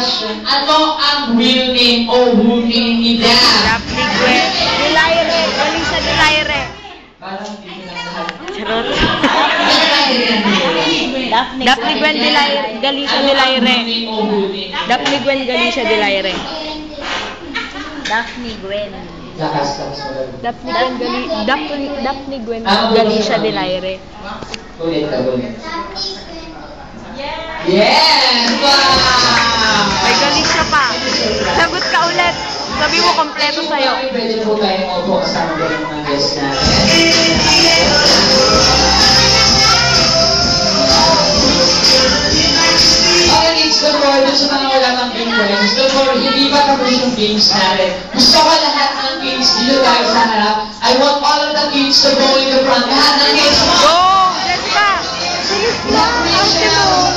question. Ano ang real name o full name ni Dan? Daphne Gwen Delaire. Galing sa Delaire. Charot. Daphne Gwen Delaire. Galing sa Delaire. Daphne Gwen galing sa Delaire. Daphne Gwen. Daphne Gwen galing sa Delaire. Ulit. Yes! Wow! May galing siya pa. Sagot ka ulit. Sabi mo kompleto sa'yo. Pwede po tayo maupo kasama ng mga guests natin. Okay, it's the floor. Doon sa mga wala ng game friends. Don't worry, hindi pa tapos yung games natin. Gusto ko lahat ng games dito tayo sa harap. I want all of the kids to go in the front. Lahat ng games. Go! Jessica! Bilis lang! Ate mo!